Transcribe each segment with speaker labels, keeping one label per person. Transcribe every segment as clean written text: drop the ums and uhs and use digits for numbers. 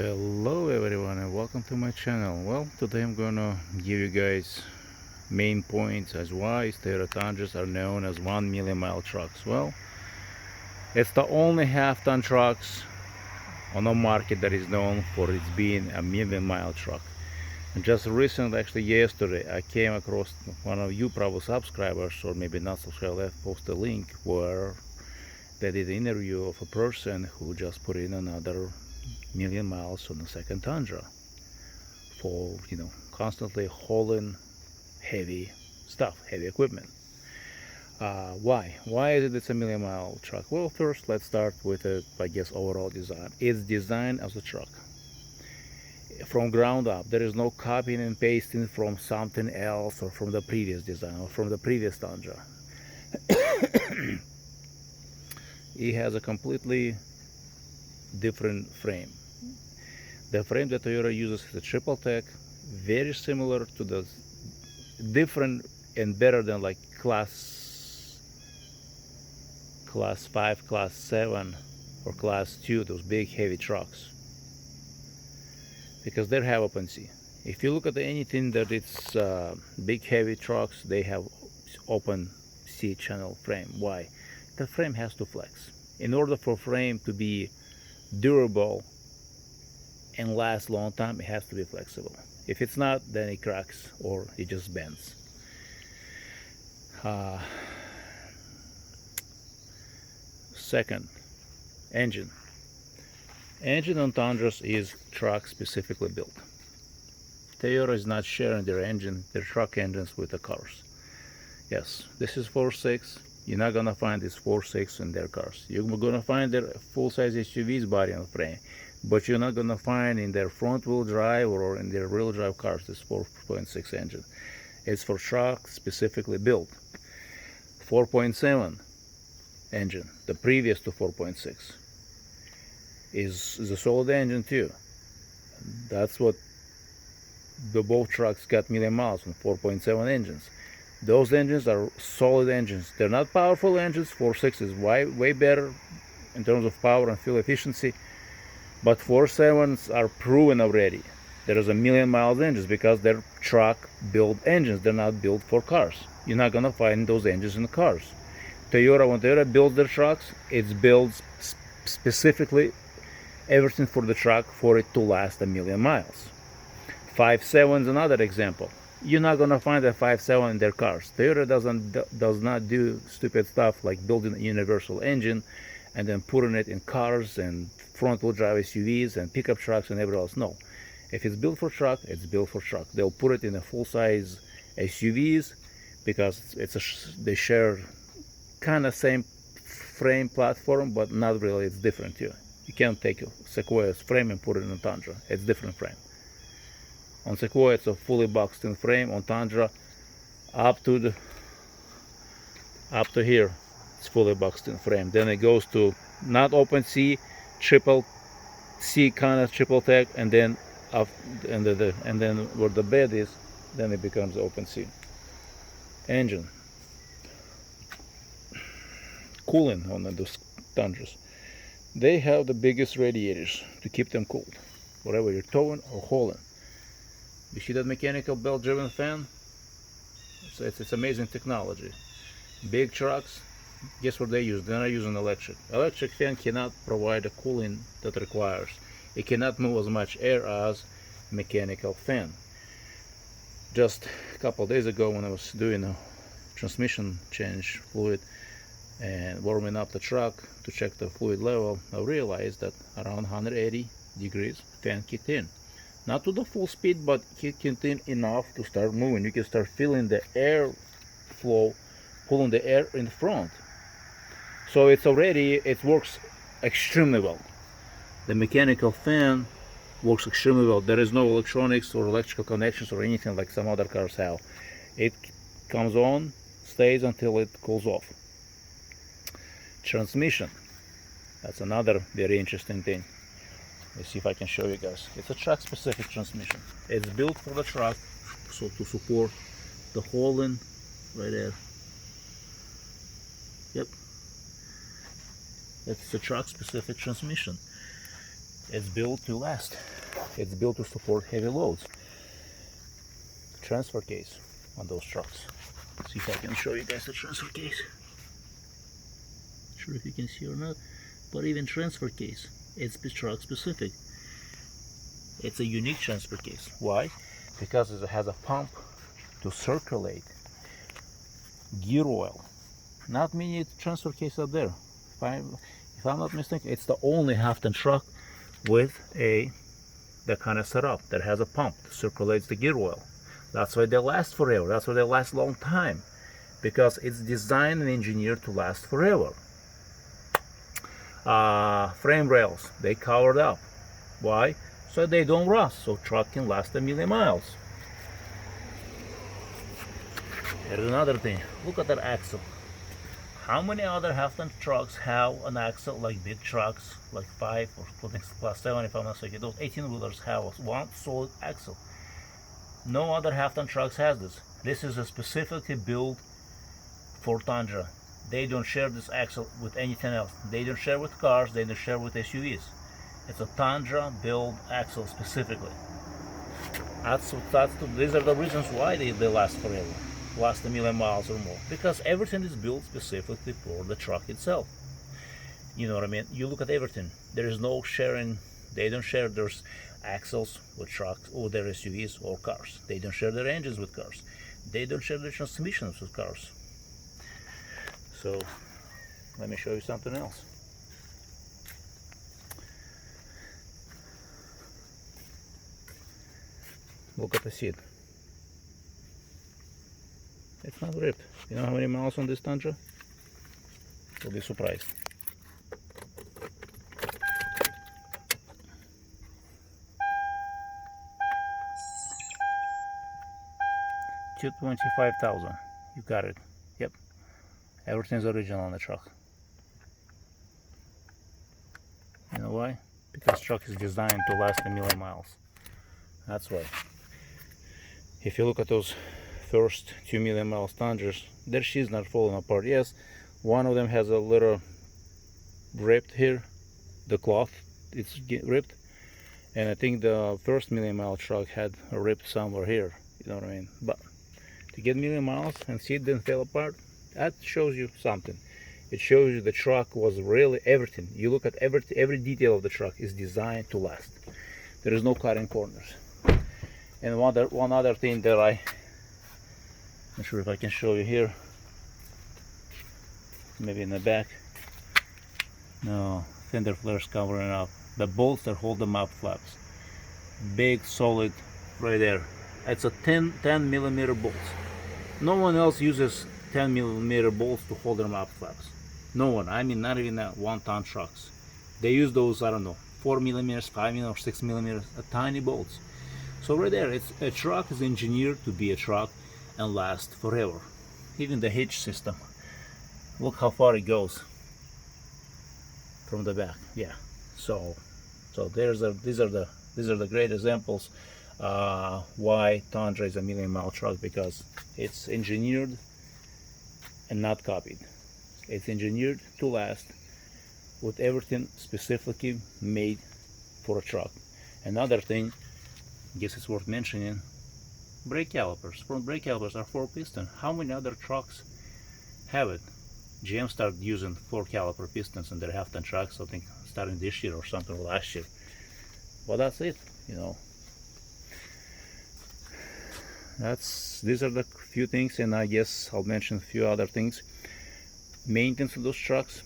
Speaker 1: Hello everyone and welcome to my channel. Well, today I'm gonna give you guys main points as why Tundras are known as 1 million mile trucks. Well, it's the only half-ton trucks on the market that is known for its being a million-mile truck. And just recently, actually yesterday, I came across one of you probably subscribers, or maybe not subscribers, posted a link where they did an interview of a person who just put in another million miles on the second Tundra for constantly hauling heavy stuff, heavy equipment. Why is it's a million mile truck? Well, first let's start with overall design. It's designed as a truck from ground up. There is no copying and pasting from something else or from the previous design or from the previous Tundra. It has a completely different frame. The frame that Toyota uses is a triple tech, very similar to the different and better than like class 5, class 7 or class 2, those big heavy trucks, because they have open sea. If you look at anything that it's big heavy trucks, they have open sea channel frame. Why? The frame has to flex. In order for frame to be durable and last long time, it has to be flexible. If it's not, then it cracks or it just bends. Second, engine on Tundras is truck specifically built. Toyota is not sharing their truck engines with the cars. Yes, this is 4.6. You're not gonna find this 4.6 in their cars. You're gonna find their full-size SUVs body on frame, but you're not gonna find in their front-wheel drive or in their rear drive cars this 4.6 engine. It's for trucks specifically built. 4.7 engine, the previous to 4.6, is a solid engine too. That's what the both trucks got million miles on 4.7 engines. Those engines are solid engines. They're not powerful engines. 4.6 is way better in terms of power and fuel efficiency, but 4.7s are proven already. There is a million miles engines because they're truck built engines. They're not built for cars. You're not gonna find those engines in the cars. When Toyota builds their trucks, it's built specifically everything for the truck for it to last a million miles. 5.7 is another example. You're not gonna find a 5.7 in their cars. Toyota does not do stupid stuff like building a universal engine and then putting it in cars and front-wheel drive SUVs and pickup trucks and everything else. No, if it's built for truck, it's built for truck. They'll put it in a full-size SUVs because they share kind of same frame platform, but not really. It's different too. You can't take Sequoia's frame and put it in a Tundra. It's different frame. On Sequoia, it's a fully boxed in frame. On Tundra, up to here, it's fully boxed in frame. Then it goes to not open sea, triple C kind of triple tech, and then up and then where the bed is, then it becomes open sea. Engine cooling on those Tundras. They have the biggest radiators to keep them cooled, whatever you're towing or hauling. You see that mechanical belt-driven fan? It's amazing technology. Big trucks, guess what they use? They're not using electric. Electric fan cannot provide the cooling that requires. It cannot move as much air as mechanical fan. Just a couple of days ago, when I was doing a transmission change fluid and warming up the truck to check the fluid level, I realized that around 180 degrees fan kicked in. Not to the full speed, but kicking in enough to start moving. You can start feeling the air flow, pulling the air in front. So it works extremely well. The mechanical fan works extremely well. There is no electronics or electrical connections or anything like some other cars have. It comes on, stays until it cools off. Transmission, that's another very interesting thing. Let's see if I can show you guys. It's a truck specific transmission. It's built for the truck, so to support the hauling right there. Yep, it's a truck specific transmission. It's built to last. It's built to support heavy loads. Transfer case on those trucks. Let's see if I can show you guys the transfer case. Not sure if you can see or not, but even transfer case, it's truck specific. It's a unique transfer case. Why? Because it has a pump to circulate gear oil. Not many transfer cases are there. If I'm not mistaken, it's the only half-ton truck with that kind of setup that has a pump that circulates the gear oil. That's why they last forever. That's why they last a long time, because it's designed and engineered to last forever. Frame rails, they covered up. Why? So they don't rust, so truck can last 1,000,000 miles. Here's another thing. Look at that axle. How many other half-ton trucks have an axle like big trucks, like 5 or plus 7 if I'm not mistaken? Those 18-wheelers have one solid axle. No other half-ton trucks has this. This is a specifically built for Tundra. They don't share this axle with anything else. They don't share with cars, they don't share with SUVs. It's a Tundra built axle specifically. These are the reasons why they last forever. Last 1,000,000 miles or more, because everything is built specifically for the truck itself. You know what I mean? You look at everything. There is no sharing. They don't share their axles with trucks or their SUVs or cars. They don't share their engines with cars. They don't share their transmissions with cars. So let me show you something else. Look at the seat. It's not ripped. You know how many miles on this Tundra? You'll be surprised. 225,000. You got it. Yep. Everything's original on the truck. You know why? Because truck is designed to last 1,000,000 miles. That's why. If you look at those first 2,000,000 miles Tundras, their sheet's not falling apart. Yes, one of them has a little ripped here, the cloth, it's ripped, and I think the first 1,000,000 mile truck had a rip somewhere here, you know what I mean? But to get 1,000,000 miles and see it didn't fall apart, that shows you something. It shows you the truck was really everything. You look at every detail of the truck is designed to last. There is no cutting corners. And one other thing that I'm not sure if I can show you here, maybe in the back. No, fender flares covering up. The bolts that hold the map flaps, big solid right there. It's a 10 millimeter bolts. No one else uses 10 millimeter bolts to hold their map flaps. No one. I mean, not even that 1-ton trucks. They use those, I don't know, 4 millimeters, 5 millimeters, 6 millimeters, tiny bolts. So right there, a truck is engineered to be a truck and last forever. Even the hitch system. Look how far it goes from the back. Yeah. So these are the great examples why Tundra is a 1,000,000 mile truck, because it's engineered and not copied. It's engineered to last with everything specifically made for a truck. Another thing, I guess it's worth mentioning, brake calipers. Front brake calipers are 4-piston. How many other trucks have it? GM started using 4-caliper pistons in their half-ton trucks, I think starting this year or something, last year. Well, that's it, you know. These are the few things, and I guess I'll mention a few other things. Maintenance of those trucks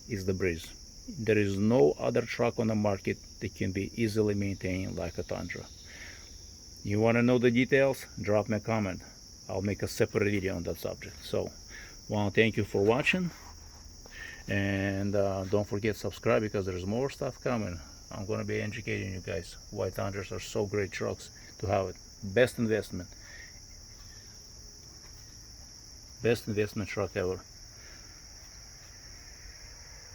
Speaker 1: is the breeze. There is no other truck on the market that can be easily maintained like a Tundra. You want to know the details? Drop me a comment. I'll make a separate video on that subject. So, want to thank you for watching, and don't forget to subscribe, because there's more stuff coming. I'm going to be educating you guys why Tundras are so great trucks to have it. Best investment truck ever.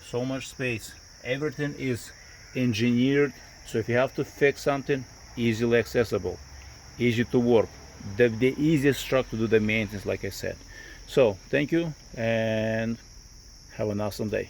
Speaker 1: So much space. Everything is engineered, so if you have to fix something, easily accessible, easy to work. The easiest truck to do the maintenance, like I said. So thank you, and have an awesome day.